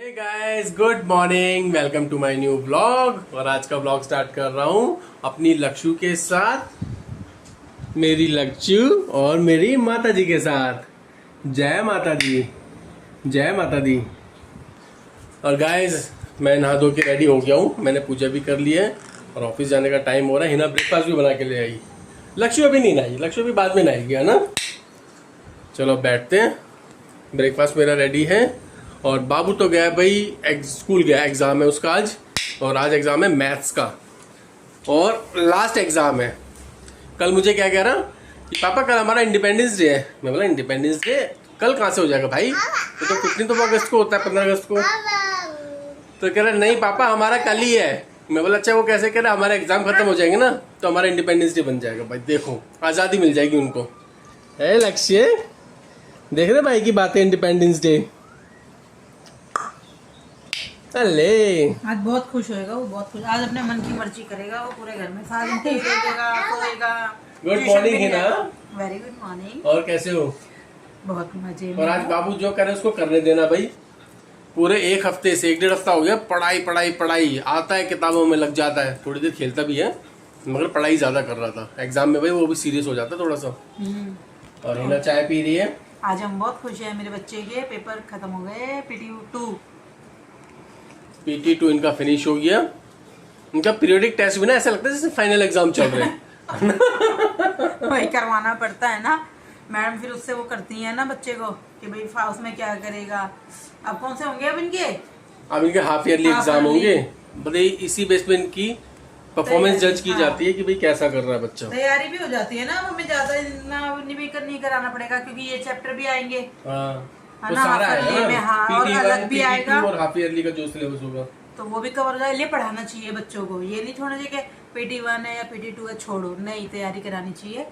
Hey guys, good morning, welcome to my new vlog. और आज का व्लॉग स्टार्ट कर रहा हूँ अपनी लक्षु के साथ, मेरी लक्षु और मेरी माता जी के साथ। जय माता दी, जय माता दी। और गाइस, मैं नहा धो के रेडी हो गया हूँ, मैंने पूजा भी कर ली है और ऑफिस जाने का टाइम हो रहा है। हिना ब्रेकफास्ट भी बना के ले आई। लक्षु अभी नहीं नहाई, लक्षु अभी बाद में नहाएगी, है ना। चलो बैठते हैं, ब्रेकफास्ट मेरा रेडी है। और बाबू तो गया भाई स्कूल गया, एग्ज़ाम है उसका आज। और आज एग्ज़ाम है मैथ्स का और लास्ट एग्ज़ाम है। कल मुझे क्या कह रहा कि पापा कल हमारा इंडिपेंडेंस डे है। मैं बोला इंडिपेंडेंस डे कल कहाँ से हो जाएगा भाई, तो 15 अगस्त को होता है, 15 अगस्त को। तो कह रहा नहीं पापा हमारा कल ही है। मैं बोला अच्छा वो कैसे, कह रहा हमारा एग्ज़ाम खत्म हो जाएंगे ना तो हमारा इंडिपेंडेंस डे बन जाएगा। भाई देखो, आज़ादी मिल जाएगी उनको। है लक्ष्य, देख रहे भाई की बातें, इंडिपेंडेंस डे। अले आज बहुत खुश होएगा वो, बहुत खुश। आज अपने मन की मर्जी करेगा वो, पूरे घर में सारा दिन खेलेगा, सोएगा। गुड मॉर्निंग है ना। Very good morning. और कैसे हो? बहुत मजे में। और आज बाबू जो करे उसको करने देना भाई। पूरे एक हफ्ते से 1-1.5 हफ्ता हो गया पढ़ाई पढ़ाई पढ़ाई, आता है किताबों में लग जाता है, थोड़ी देर खेलता भी है मगर पढ़ाई ज्यादा कर रहा था। एग्जाम में भाई वो भी सीरियस हो जाता है थोड़ा सा। और हिना चाय पी रही है। आज हम बहुत खुश हैं, मेरे बच्चे के पेपर खत्म हो गए। PT2 इनका फिनिश हो गया। इनका पीरियोडिक टेस्ट भी ना ऐसा लगता है जैसे फाइनल एग्जाम चल रहे हैं। वही करवाना पड़ता है ना, मैडम फिर उससे वो करती है ना बच्चे को कि भाई उसमें क्या करेगा। अब कौन से होंगे अब इनके? अब इनके हाफ ईयरली एग्जाम होंगे। बताइए, इसी बेस पे इनकी परफॉर्मेंस जज की जाती है कि भाई कैसा कर रहा है बच्चा। तैयारी भी हो जाती है ना, हमें ज्यादा नहीं कराना पड़ेगा क्योंकि ये चैप्टर भी आएंगे। तो सारा है ना, और अलग भी आएगा और हाफ ईयरली का जो सिलेबस होगा तो वो भी कवर हो जाए। ये पढ़ाना चाहिए बच्चों को, ये नहीं छोड़ना चाहिए कि PT1 है या PT2 है छोड़ो, नहीं तैयारी करानी चाहिए।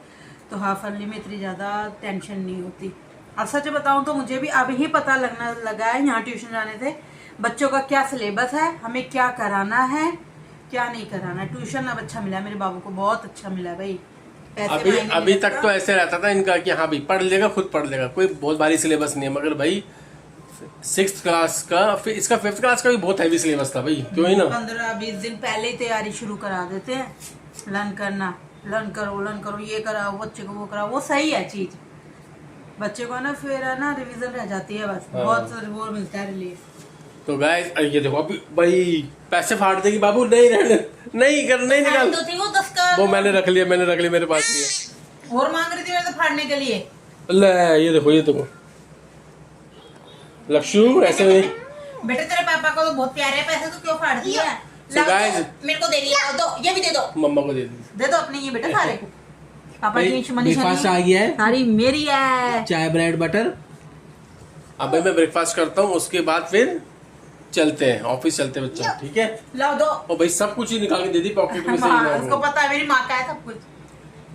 तो हाफ ईयरली में इतनी ज्यादा टेंशन नहीं होती। और सच बताऊं तो मुझे भी अभी ही पता लगना लगा है, यहाँ ट्यूशन जाने से बच्चों का क्या सिलेबस है, हमें क्या कराना है क्या नहीं कराना। ट्यूशन अब अच्छा मिला मेरे बाबू को, बहुत अच्छा मिला भाई। अभी तक तो ऐसे रहता था इनका कि हाँ भाई पढ़ लेगा, खुद पढ़ लेगा, कोई बहुत भारी सिलेबस नहीं है। मगर भाई 6th क्लास का, फिर इसका 5th क्लास का भी बहुत हैवी सिलेबस था भाई, क्यों ही ना। 15-20 दिन पहले ही तैयारी शुरू करा देते हैं। लर्न करो, ये कराओ बच्चे को, वो कराओ, वो सही है चीज। बच्चे को ना फिर है ना रिवीजन रह जाती है बस। बहुत वो मिलता है रिलीफ। तो गाइस ये देखो, अभी भाई पैसे फाड़ देगी बाबू। नहीं रहने, नहीं निकाल तो थी वो 10 का, वो मैंने रख लिया, मेरे पास ही है। और मांग रही थी मेरे से फाड़ने के लिए। ले ये देखो लक्षु ऐसे नहीं। बेटे तेरे पापा को तो बहुत प्यारे पैसे, तो क्यों फाड़ दिया? So guys, मेरे को दे दिया, दो ये भी दे दो, मम्मा को दे दो अपने ये बेटा सारे को। पापा की ब्रेकफास्ट आ गया है, सारी मेरी है, चाय ब्रेड बटर। अब मैं ब्रेकफास्ट करता हूँ, उसके बाद फिर चलते हैं ऑफिस, चलते हैं बच्चा, ठीक है। लाओ दो। और भाई सब कुछ ही निकाल के दे दी पॉकेट में से। उसको पता है मेरी माँ का है सब कुछ।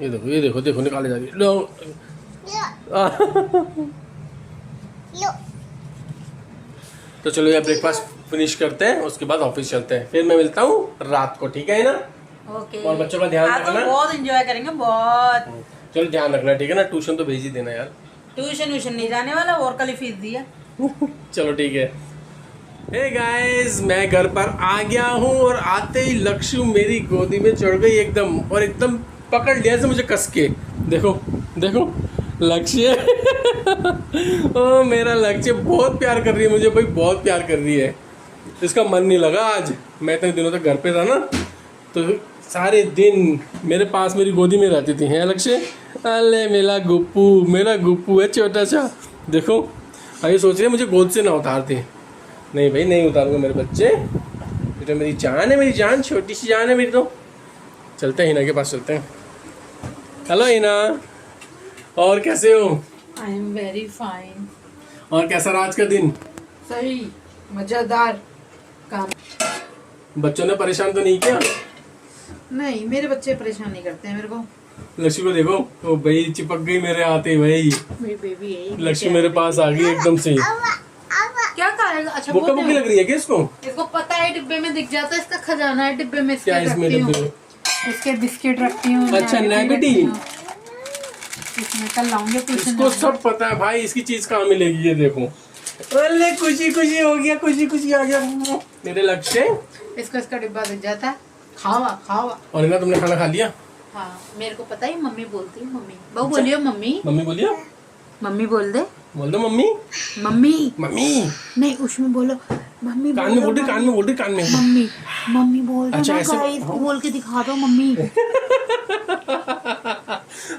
ये देखो निकाले जा रही है। लो तो चलो यार ब्रेकफास्ट फिनिश करते हैं, उसके बाद ऑफिस चलते हैं। फिर मैं मिलता हूँ रात को, ठीक है ना। ओके। और बच्चों का ध्यान रखना, बहुत एंजॉय करेंगे बहुत। चलो ध्यान रखना, ठीक है ना। ट्यूशन तो भेज ही देना यार। ट्यूशन नहीं जाने वाला, और कल ही फीस दिया। चलो ठीक है। हे गाइस, मैं घर पर आ गया हूँ और आते ही लक्षु मेरी गोदी में चढ़ गई एकदम, और एकदम पकड़ लिया से मुझे कस के। देखो लक्ष्य। ओ मेरा लक्ष्य बहुत प्यार कर रही है मुझे भाई, बहुत प्यार कर रही है। इसका मन नहीं लगा आज। मैं इतने दिनों तक घर पे था ना, तो सारे दिन मेरे पास मेरी गोदी में रहती थी। हैं लक्ष्य? अरे मेरा गुप्पू है छोटा सा। देखो अभी सोच रहे मुझे गोद से ना उतारते। नहीं भाई नहीं उतारूंगा मेरे बच्चे, बेटा मेरी जान है, मेरी जान, छोटी सी जान है मेरी। तो चलते हैं हिना के पास, चलते हैं। हेलो हिना, और कैसे हो? I am very fine. और कैसा रहा आज का दिन? सही, मजेदार काम। बच्चों ने परेशान तो नहीं किया? नहीं, मेरे बच्चे परेशान नहीं करते हैं मेरे को। लक्ष्मी को देखो, ओ भाई चिपक गई मेरे आते ही भाई। मेरी बेबी है। लक्ष्मी मेरे पास आ गई एकदम से। क्या खाएगा? अच्छा भूखा भूखी लग रही है क्या इसको? इसको पता है डिब्बे में दिख जाता है, इसका खजाना है डिब्बे में। क्या इसमें डिब्बे में? इसके बिस्किट रखती हूँ। अच्छा नेगेटिव, इसमें कल लाऊंगी ट्यूशन। इसको सब पता है भाई, इसकी चीज कहाँ मिलेगी ये देखो। अरे खुशी खुशी हो गया, खुशी खुशी आ गया मेरे लक्ष्य। इसको इसका डिब्बा दिख जाता है, खावा खावा। और इना तुमने खाना खा लिया? हाँ मेरे को पता है, मम्मी बोलती है मम्मी। बहू बोलियो मम्मी। मम्मी बोलियो, मम्मी बोल दे। बोल दो मम्मी। मम्मी मम्मी नहीं, उसमें बोलो मम्मी। कान में बोल रही, कान में बोल रही, कान में। मम्मी मम्मी बोल दो अच्छा, ना ऐसे- गाइस, बोल के दिखा दो मम्मी।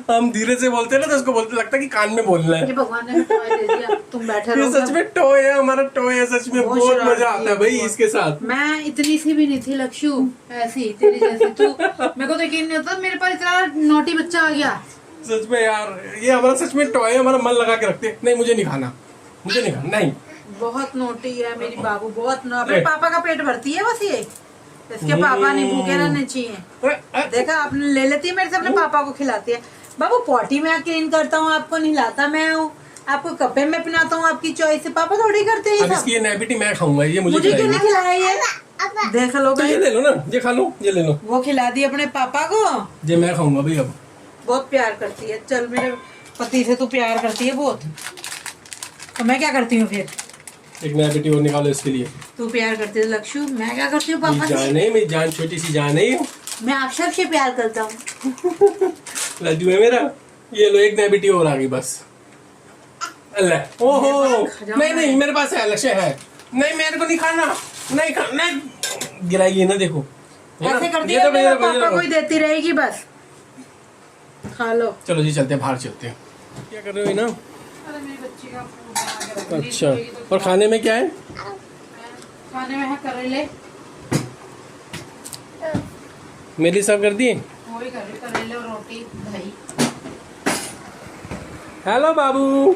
हम धीरे से बोलते हैं ना तो उसको बोलते लगता है कि कान में बोलना है। ये भगवान ने टॉय दे दिया, तुम बैठे ये रहो। सच में टॉय है, हमारा टॉय है सच में। बहुत बहुत मजा शरारती आता है है, भाई बहुत। इसके साथ। मैं इतनी सी भी नहीं थी लक्षु, ऐसी तेरी जैसी तू। मेरे को तो यकीन नहीं होता मेरे पास इतना नोटी बच्चा आ गया। सच में यार, ये हमारा सच में टॉय है, हमारा मन लगा के रखते हैं। नहीं मुझे नहीं खाना, मुझे नहीं खाना, नहीं। बहुत नोटी है मेरी बाबू, बहुत अपने पापा का पेट भरती है बस ये। इसके पापा नहीं भूखे रहने चाहिए। देखा आपने, ले लेती है मेरे से, अपने पापा को खिलाती है। बाबू पॉटी में क्लीन करता हूँ, आपको नहलाता मैं हूँ, आपको कपड़े में पहनाता हूँ, आपकी चॉइस से। पापा थोड़ी करते हैं अब ये इसकी सब। ये नैपिटी मैं खाऊंगा, ये मुझे मुझे क्यों नहीं खिलाएगी। खिलाया ये? देख लो तो ये भाई, ले लो ना, ये खा लो, ये ले लो। वो खिला दी अपने पापा को। ये मैं खाऊंगा भाई अब। बहुत प्यार करती है। चल मेरे पति से तू प्यार करती है बहुत, तो मैं क्या करती हूँ फिर? एक नैपिटी और निकालो इसके लिए। तू प्यार करती है लक्षु, मैं क्या करती हूँ मेरी पापा से? जान है, मेरी जान छोटी सी जान है। मैं आप सबसे प्यार करता हूँ। लड्डू है मेरा। ये लो, एक नैपिटी और आ गई बस। अल्लाह, ओहो नहीं नहीं, मेरे पास है, लक्ष्य है। नहीं मेरे को नहीं खाना, नहीं खाना, नहीं गिराएगी ना, देखो ऐसे करती ये है, तो मेरे ये पापा देखो। को ही देती रहेगी बस। खा लो। चलो जी चलते हैं, बाहर चलते हैं। क्या कर रहे हो ना? अरे मेरी बच्ची का फूड बना के रख दी, अच्छा, तो और खाने में क्या है? खाने में है करेले। मेरी सब कर दिए। वही कर रही, करेले और रोटी दही। हेलो बाबू।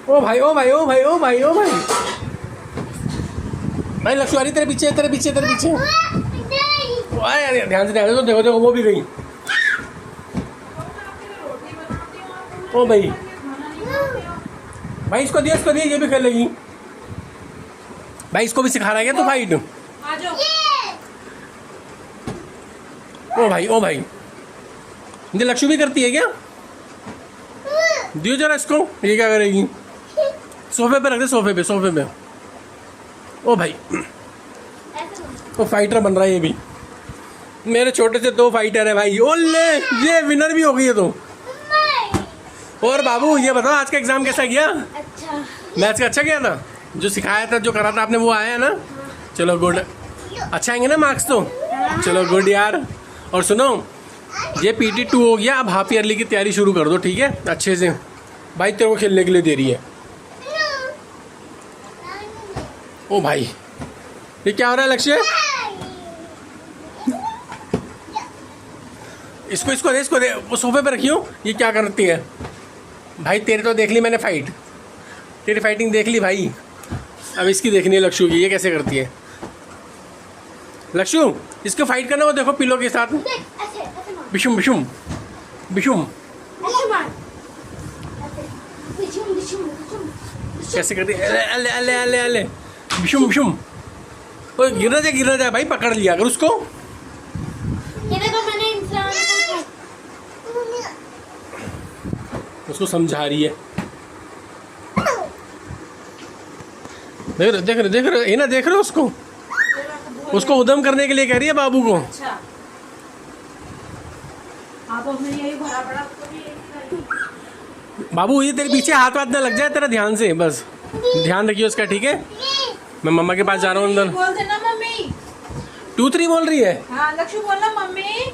ओ भाई, ओ भाई, ओ भाई, ओ भाई, ओ भाई। भाई लक्ष्मी तेरे पीछे, तेरे पीछे, तेरे पीछे। ओ, आए, अरे ध्यान से, ध्यान से। तो देखो देखो, वो भी गई। ओ भाई, भाई इसको दिया, इसको दिया, ये भी खेलेगी। भाई इसको भी सिखा रहा है क्या तू फाइट? आ जाओ। ओ भाई, ओ भाई, ये लक्ष्मी भी करती है क्या? दियो जरा इसको, ये क्या करेगी? सोफे पे रख दे, सोफे पे, सोफे पे। ओ भाई, वो फाइटर बन रहा है ये भी। मेरे छोटे से 2 फाइटर है भाई। ओले, ये विनर भी हो गई है तो। और बाबू ये बताओ, आज का एग्जाम कैसा गया? अच्छा। मैथ्स का अच्छा गया था? जो सिखाया था, जो करा था आपने, वो आया ना? चलो गुड। अच्छा आएंगे ना मार्क्स तो? चलो गुड यार। और सुनो, ये PT2 हो गया, अब हाफ ईयरली की तैयारी शुरू कर दो, ठीक है? अच्छे से। भाई तेरे को खेलने के लिए दे रही है। ओ भाई, ये क्या हो रहा है लक्ष्य? इसको इसको दे, इसको दे, वो सोफे पे रखियो। ये क्या करती है? भाई तेरे तो देख ली मैंने फाइट, तेरी फाइटिंग देख ली भाई। अब इसकी देखनी है लक्ष्य की, ये कैसे करती है। लक्ष्य, इसको फाइट करना, वो देखो पिलो के साथ। ऐसे ऐसे मार। बिशुम बिशुम बिशुम, ऐसे मार। ऐसे। बिशुम बिशुम बिशुम। कैसे करती है? अले अले अले अले अले, बिशुम बिशुम। ओ गिरना जाए, गिरना जाए भाई, पकड़ लिया अगर उसको। ये देखो मैंने इंसान को। उसको समझा रही है। देख रहे, देख रहे, देख रहे, ये ना देख रहे हो उसको? उसको उदम करने के लिए कह रही है बाबू को। अच्छा, हाँ तो उसने यही भरा पड़ा, उसको भी यही करी। बाबू ये तेरे पीछे हाथ वाथ ना लग जाए तेरा, ध्यान से बस ध्यान रखिए उसका, ठीक है? मैं मम्मा के पास जा रहा हूँ अंदर। बोल देना मम्मी। 2 3 बोल रही है हाँ लक्ष्य बोलना मम्मी।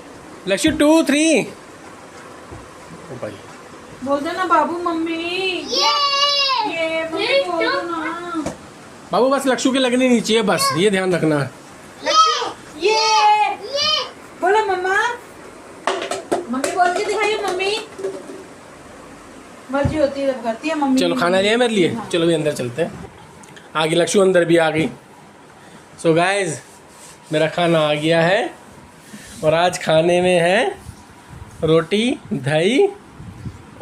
लक्ष्य। 2 3। ओ भाई, बोल देना बाबू मम्मी। ये मम्मी बोल दो ना। बाबू बस लक्ष्य के लगनी नहीं चाहिए, बस ये ध्यान रखना। लक्ष्य ये बोलो मम्मा। मम्मी बोल के दिखाइए मम्मी। मर्जी होती है जब करती है मम्मी। चलो खाना लिया मेरे लिए, चलो भी अंदर चलते हैं। आ गई लक्ष्य, अंदर भी आ गई। सो गाइज, मेरा खाना आ गया है और आज खाने में है रोटी, दही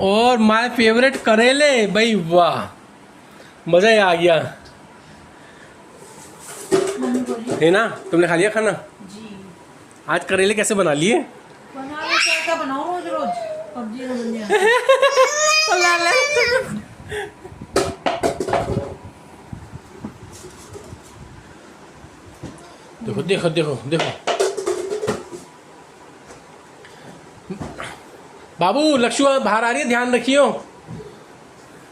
और माय फेवरेट करेले। भाई वाह, मज़ा ही आ गया मम्मी बोली है ना? तुमने खा लिया खाना? जी। आज करेले कैसे बना लिए? बना लो, क्या बनाओ रोज रोज सब्जी तो बन जाए। देखो देखो देखो देखो। बाबू लक्ष्य बाहर आ रही है, ध्यान रखियो।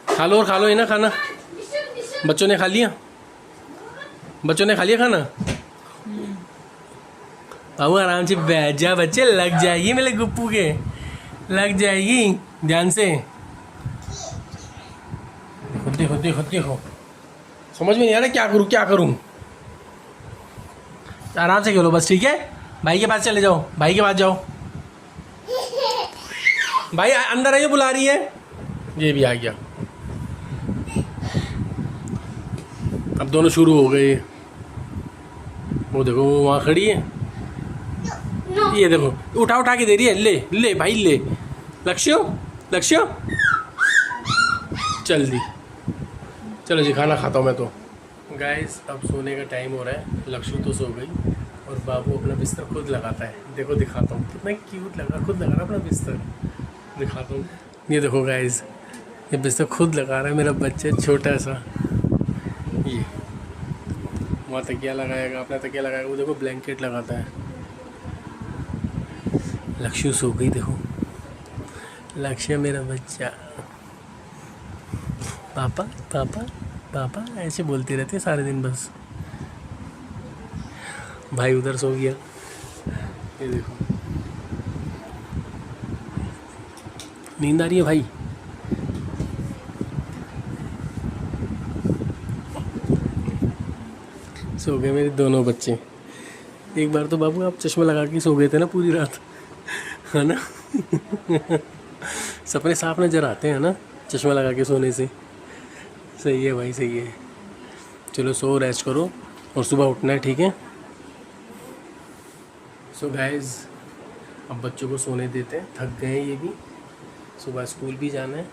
खा लो और खा लो है ना खाना। बच्चों ने खा लिया, बच्चों ने खा लिया खाना। बाबू आराम से बैठ जा बच्चे, लग जाएगी मेरे गुप्पू के, लग जाएगी। ध्यान से देखो देखो देखो देखो। समझ में नहीं आ रहा क्या करूँ क्या करूँ। आराम से खेलो बस, ठीक है। भाई के पास चले जाओ, भाई के पास जाओ। भाई अंदर आइए, बुला रही है। ये भी आ गया। अब दोनों शुरू हो गए। वो देखो वो वहाँ खड़ी है, ये देखो उठा उठा के दे रही है। ले ले भाई ले। लक्ष्य लक्ष्य चल दी। चलो जी खाना खाता हूँ मैं तो। गाइस अब सोने का टाइम हो रहा है। लक्ष्य तो सो गई और बाबू अपना बिस्तर खुद लगाता है। देखो दिखाता हूँ, कितना क्यूट लगा, खुद लगा रहा अपना बिस्तर। दिखाता हूँ, ये देखो गाइस, ये बिस्तर खुद लगा रहा है मेरा बच्चा छोटा सा। ये वहाँ तकिया लगाएगा, अपना तकिया लगाएगा। वो देखो ब्लैंकेट लगाता है। लक्ष्य सो गई, देखो लक्ष्य मेरा बच्चा। पापा पापा पापा ऐसे बोलती रहती है सारे दिन बस। भाई उधर सो गया, ये देखो। नींद आ रही है भाई। सो गए मेरे दोनों बच्चे। एक बार तो बाबू आप चश्मा लगा के सो गए थे ना पूरी रात, है ना। सपने साफ नजर आते हैं ना चश्मा लगा के सोने से। सही है भाई, सही है। चलो सो, रेस्ट करो और सुबह उठना है, ठीक है। सो गाइस अब बच्चों को सोने देते हैं, थक गए हैं ये भी। सुबह स्कूल भी जाना है।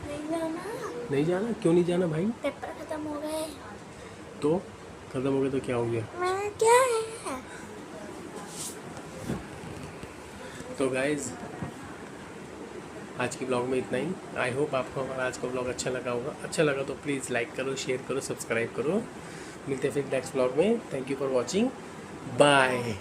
नहीं जाना। नहीं जाना? क्यों नहीं जाना भाई? पेपर खत्म हो गए। तो खत्म हो गया तो क्या हो गया? मैं क्या है? तो गाइज आज की ब्लॉग में इतना ही। आई होप आपको हमारा आज का ब्लॉग अच्छा लगा होगा। अच्छा लगा तो प्लीज़ लाइक करो, शेयर करो, सब्सक्राइब करो। मिलते हैं फिर नेक्स्ट ब्लॉग में। Thank you for watching, bye.